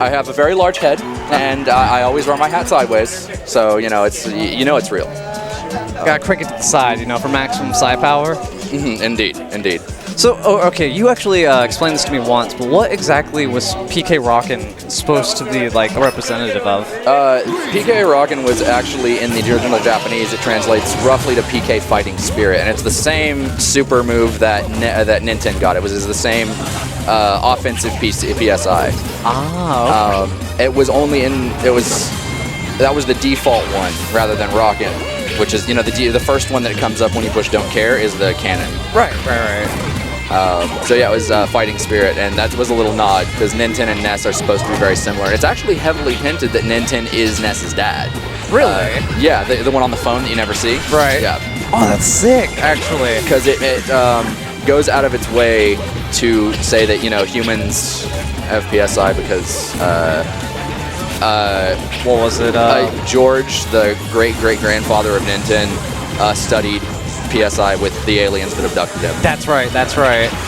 I have a very large head, and I always wear my hat sideways, so it's it's real. Got cricket to the side, for maximum side power. Indeed, indeed. So, okay, you actually explained this to me once, but what exactly was PK Rockin' supposed to be like a representative of? PK Rockin' was actually in the original Japanese. It translates roughly to PK Fighting Spirit, and it's the same super move that Ninten got. It was the same offensive PSI. Ah. Okay. That was the default one rather than Rockin', which is the first one that comes up when you push Don't Care is the cannon. Right. So yeah, it was Fighting Spirit, and that was a little nod because Ninten and Ness are supposed to be very similar. It's actually heavily hinted that Ninten is Ness's dad. Really? Yeah, the one on the phone that you never see. Right. Yeah. Oh, that's sick, actually. Because it goes out of its way to say that humans have PSI because what was it? George, the great-great-grandfather of Ninten, studied PSI with the aliens that abducted him. That's right.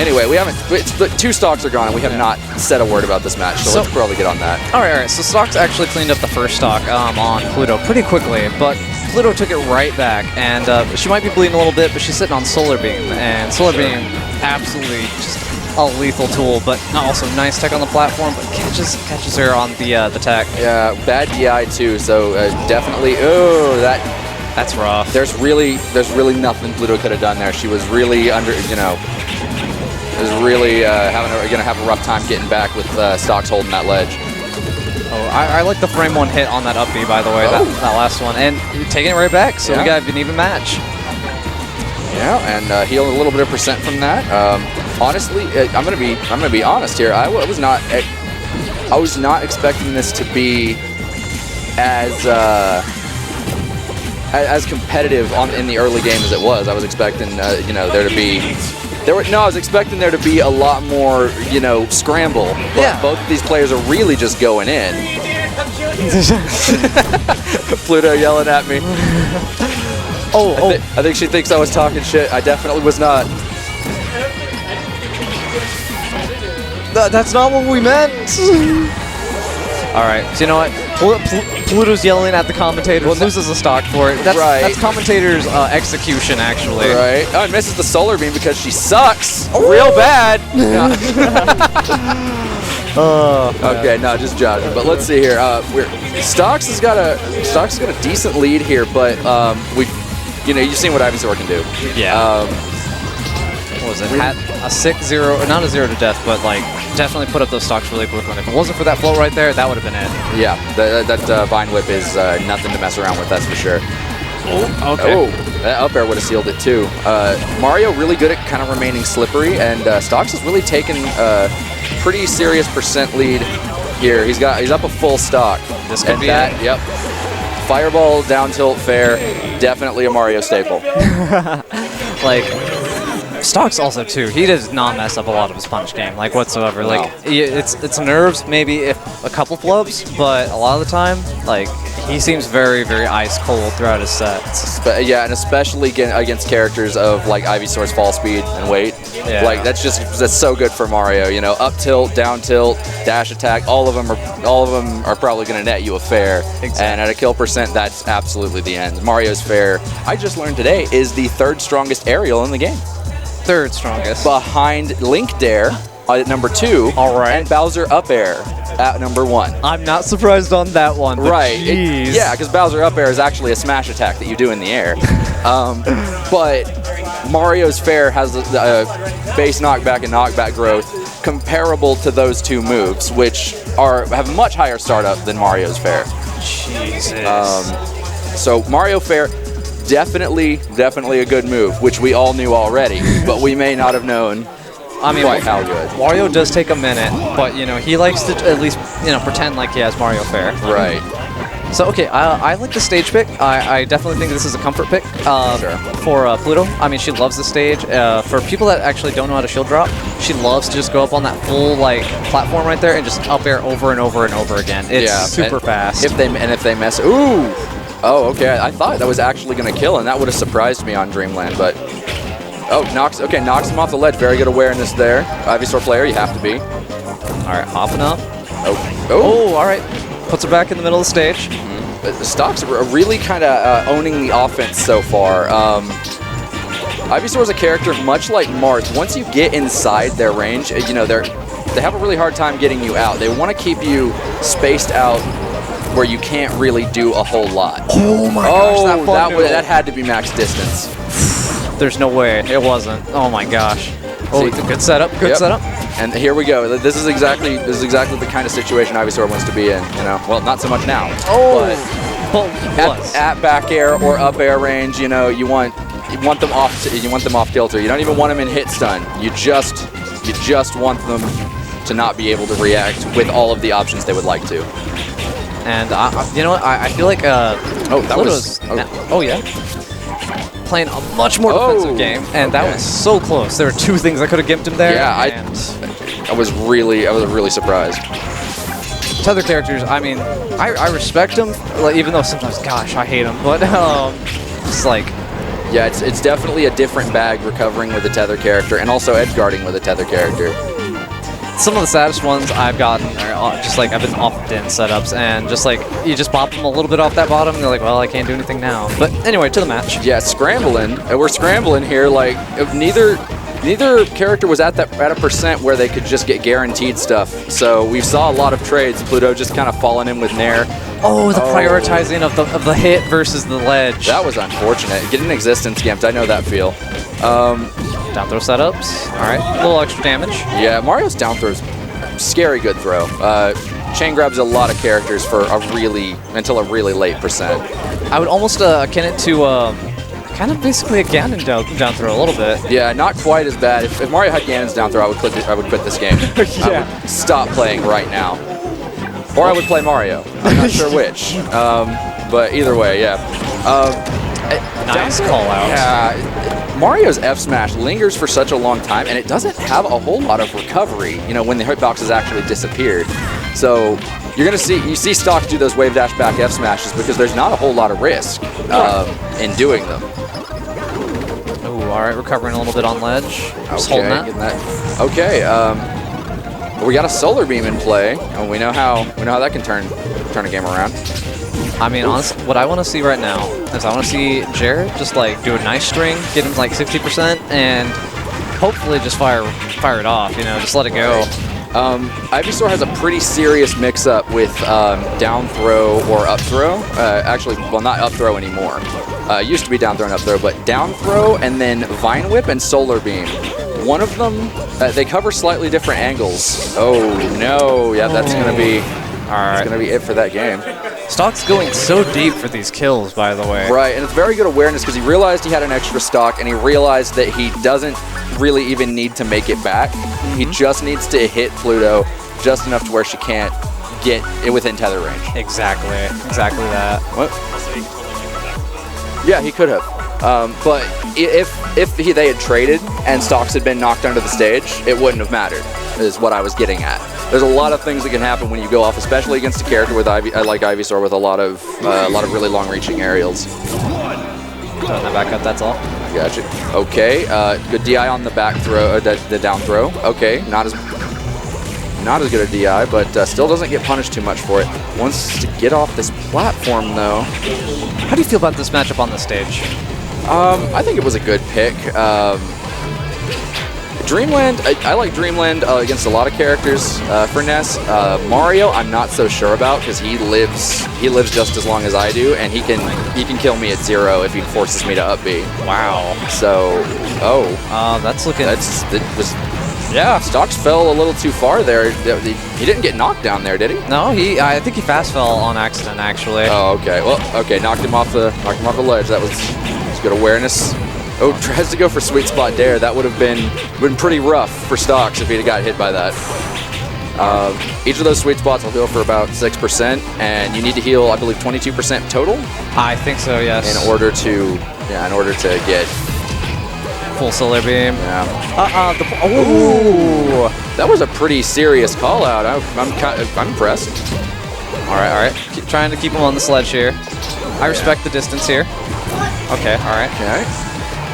Anyway, the 2 stocks are gone, and we have not said a word about this match, so let's probably get on that. All right. So Stoks actually cleaned up the first stock on Pluto pretty quickly, but Pluto took it right back, and she might be bleeding a little bit, but she's sitting on Solar Beam, and Solar Beam absolutely just a lethal tool, but also nice tech on the platform, but catches her on the tech. Yeah, bad DI too, so definitely, that's rough. There's really nothing Pluto could have done there. She was really gonna have a rough time getting back with Stoks holding that ledge. Oh, I like the frame 1 hit on that up B, by the way, that last one, and taking it right back, so we got an even match. Yeah, and heal a little bit of percent from that. Honestly, I'm gonna be honest here. I was not expecting this to be as competitive in the early game as it was. I was expecting I was expecting there to be a lot more scramble. But both of these players are really just going in. Pluto yelling at me. I think she thinks I was talking shit. I definitely was not. That's not what we meant. All right, so you know what? Pluto's yelling at the commentators, loses a stock for it. That's commentators' execution, actually. Right. Oh, and misses the Solar Beam because she sucks real bad. Okay, no, just joking. But let's see here. Stoks has got a decent lead here, but you've seen what Ivysaur can do. Yeah. What was it? Had a 6-0, not a 0 to death, but like definitely put up those stocks really quickly. And if it wasn't for that float right there, that would have been it. Yeah, that Vine Whip is nothing to mess around with, that's for sure. Oh, okay. Oh, that up air would have sealed it too. Mario really good at kind of remaining slippery, and Stoks has really taken a pretty serious percent lead here. He's up a full stock. This could be that. Yep. Fireball down tilt fair, definitely a Mario staple. Like. Stoks also too. He does not mess up a lot of his punch game, like whatsoever. No. Like it's nerves, maybe if a couple flubs, but a lot of the time, like he seems very, very ice cold throughout his sets. Yeah, and especially against characters of like Ivysaur's fall speed and weight. Yeah. Like that's so good for Mario. Up tilt, down tilt, dash attack. All of them are probably going to net you a fair. Exactly. And at a kill percent, that's absolutely the end. Mario's fair, I just learned today, is the 3rd strongest aerial in the game. 3rd strongest. Behind Link Dare at number 2. All right. And Bowser Up Air at number 1. I'm not surprised on that one. Right. Yeah, because Bowser Up Air is actually a smash attack that you do in the air. But Mario's fair has a base knockback and knockback growth comparable to those 2 moves, which have much higher startup than Mario's fair. Jesus. So Mario fair. Definitely a good move, which we all knew already, but we may not have known quite how good. Mario does take a minute, but he likes to at least pretend like he has Mario fair. Right. So okay, I like the stage pick. I definitely think this is a comfort pick for Pluto. I mean, she loves the stage. For people that actually don't know how to shield drop, she loves to just go up on that full platform right there and just up air over and over and over again. It's super fast. If they mess, ooh. Oh, okay. I thought that was actually going to kill, and that would have surprised me on Dreamland, but... Oh, knocks him off the ledge. Very good awareness there. Ivysaur player, you have to be. All right, hopping up. Oh, all right. Puts her back in the middle of the stage. The Stoks are really kind of owning the offense so far. Ivysaur is a character much like Marth. Once you get inside their range, you know, they have a really hard time getting you out. They want to keep you spaced out where you can't really do a whole lot. Oh my gosh, that had to be max distance. There's no way it wasn't. Oh my gosh. Oh, good setup. Good setup. And here we go. This is exactly the kind of situation Ivysaur wants to be in. You know, well, not so much now. But at back air or up air range, you know, you want them off kilter. You don't even want them in hit stun. You just want them to not be able to react with all of the options they would like to. And you know what? I feel like playing a much more defensive game, and that was so close. There were two things that could have gimped him there. Yeah, I was really surprised. Tether characters, I mean, I respect them, like, even though sometimes, gosh, I hate them. But it's like, yeah, it's definitely a different bag recovering with a tether character and also edge guarding with a tether character. Some of the saddest ones I've gotten are just like I've been off din setups, and just like you just bop them a little bit off that bottom, and they're like, well, I can't do anything now. But anyway, to the match. Yeah, scrambling. We're scrambling here. Like neither character was at a percent where they could just get guaranteed stuff. So we saw a lot of trades. Pluto just kind of falling in with Nair. Oh, the prioritizing of the hit versus the ledge. That was unfortunate. Getting existence gimped. I know that feel. Down throw setups. All right, a little extra damage. Yeah, Mario's down throws, scary good throw. Chain grabs a lot of characters for until a really late percent. I would almost akin it to kind of basically a Ganon down throw a little bit. Yeah, not quite as bad. If Mario had Ganon's down throw, I would quit this game. Yeah. I would stop playing right now. Or I would play Mario. I'm not sure which. But either way, yeah. Nice call out. Yeah. Mario's F smash lingers for such a long time, and it doesn't have a whole lot of recovery, you know, when the hitbox has actually disappeared. So you're gonna see Stoks do those wave dash back F smashes because there's not a whole lot of risk in doing them. Oh, all right, recovering a little bit on ledge. Just holding that. Okay. We got a solar beam in play, and we know how that can turn a game around. I mean, honestly, what I want to see right now is I want to see Jared just like do a nice string, get him like 60%, and hopefully just fire it off. You know, just let it go. Ivysaur has a pretty serious mix-up with down throw or up throw. Actually, well, not up throw anymore. It used to be down throw and up throw, but down throw and then Vine Whip and Solar Beam. One of them, they cover slightly different angles. Oh no, yeah, that's gonna be it for that game. Stoks going so deep for these kills, by the way. Right, and it's very good awareness because he realized he had an extra stock, and he realized that he doesn't really even need to make it back. He just needs to hit Pluto just enough to where she can't get it within tether range. Exactly that. What? Yeah, he could have. But if they had traded and Stoks had been knocked under the stage, it wouldn't have mattered, is what I was getting at. There's a lot of things that can happen when you go off, especially against a character with like Ivysaur with a lot of really long-reaching aerials. Throwing that back up, that's all. Gotcha. Okay, good DI on the back throw, the down throw. Okay, not as good a DI, but still doesn't get punished too much for it. Wants to get off this platform though. How do you feel about this matchup on the stage? I think it was a good pick. Dreamland, I like Dreamland against a lot of characters for Ness. Mario, I'm not so sure about because he lives just as long as I do, and he can kill me at 0 if he forces me to up B. Wow. So, that's looking. Yeah, Stoks fell a little too far there. He didn't get knocked down there, did he? No, I think he fast fell on accident actually. Oh, okay. Well, okay, knocked him off the ledge. That was good awareness. Oh, tries to go for sweet spot dare. That would have been pretty rough for Stoks if he'd got hit by that. Each of those sweet spots will go for about 6%, and you need to heal, I believe, 22% total. I think so, yes. In order to get full solar beam. Yeah. Ooh, that was a pretty serious call out. I'm impressed. All right. Keep trying to keep him on the sledge here. I respect the distance here. Okay, all right. Okay.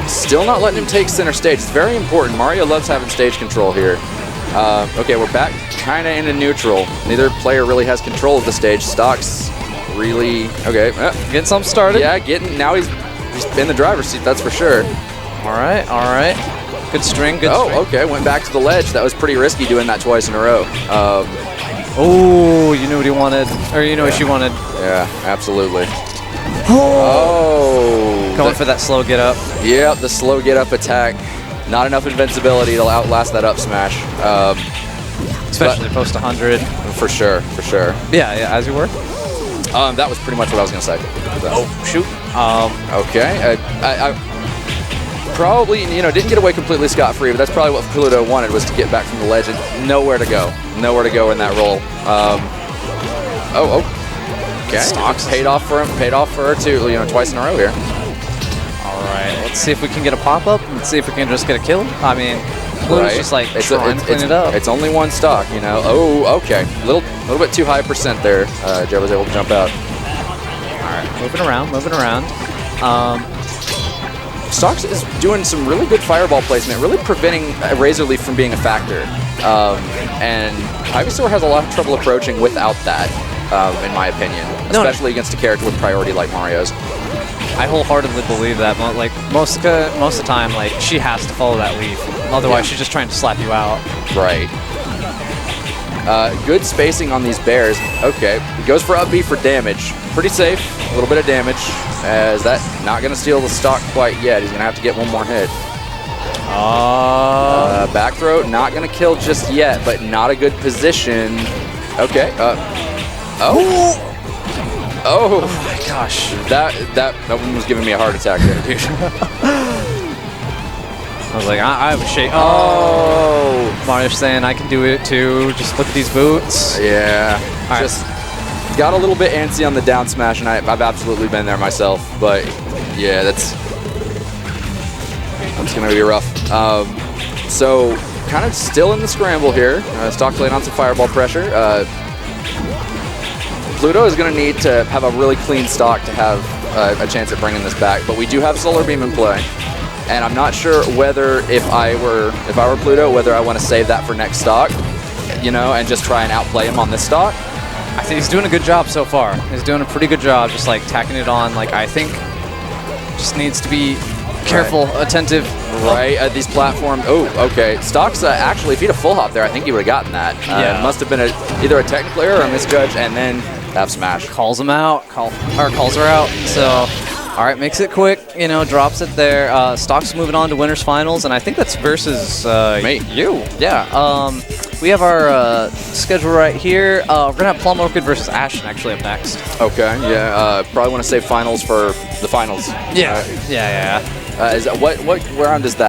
Still not letting him take center stage. It's very important. Mario loves having stage control here. Okay, we're back kind of into neutral. Neither player really has control of the stage. Stoks really, okay. Getting something started. Yeah, now he's in the driver's seat, that's for sure. All right, all right. Good string, good string. Oh, okay, went back to the ledge. That was pretty risky doing that twice in a row. Oh, you knew what he wanted, or you know what she wanted. Yeah, absolutely. Oh. Going for that slow get up. Yeah, the slow get up attack. Not enough invincibility to outlast that up smash. Especially post 100. For sure, for sure. Yeah, yeah, as you were. That was pretty much what I was going to say. So. Oh, shoot. Okay. I probably, didn't get away completely scot-free, but that's probably what Pluto wanted, was to get back from the ledge and nowhere to go. Nowhere to go in that roll. Okay. Stoks paid off for him. Paid off for her too. Twice in a row here. All right. Let's see if we can get a pop-up. Let's see if we can just get a kill. I mean, Pluto's just like trying to clean it up. It's only one stock, Oh, okay. Little bit too high percent there. Jeb was able to jump out. All right. Moving around. Stoks is doing some really good fireball placement, really preventing Razor Leaf from being a factor. And Ivysaur has a lot of trouble approaching without that, in my opinion, especially against a character with priority like Mario's. I wholeheartedly believe that. Like most of the time, like she has to follow that leaf. Otherwise, she's just trying to slap you out. Right. Good spacing on these bears. Okay, he goes for up B for damage. Pretty safe. A little bit of damage. As that not going to steal the stock quite yet. He's going to have to get one more hit. Back throw, not going to kill just yet, but not a good position. Okay. Oh my gosh. That one was giving me a heart attack there, dude. I was like, I was shaking. Oh, Mario's saying I can do it too. Just look at these boots. Yeah. All just got a little bit antsy on the down smash, and I've absolutely been there myself. But yeah, that's gonna be rough. So kind of still in the scramble here. Stoks laying on some fireball pressure. Pluto is going to need to have a really clean stock to have a chance at bringing this back, but we do have Solar Beam in play, and I'm not sure whether if I were Pluto, whether I want to save that for next stock, and just try and outplay him on this stock. I think he's doing a good job so far. He's doing a pretty good job, just like tacking it on. Like I think just needs to be careful, attentive. Right at these platforms. Oh, okay. Stoks actually, if he'd have full hop there, I think he would have gotten that. Yeah. It must have been either a technical error or a misjudge, and then F smash. Calls him out, calls her out. So, all right, makes it quick. Drops it there. Stoks moving on to winners finals, and I think that's versus me. You. Yeah. We have our schedule right here. We're gonna have Plum Orchid versus Ashton actually up next. Okay. Yeah. Probably want to save finals for the finals. Yeah. Yeah. Is that what round is that?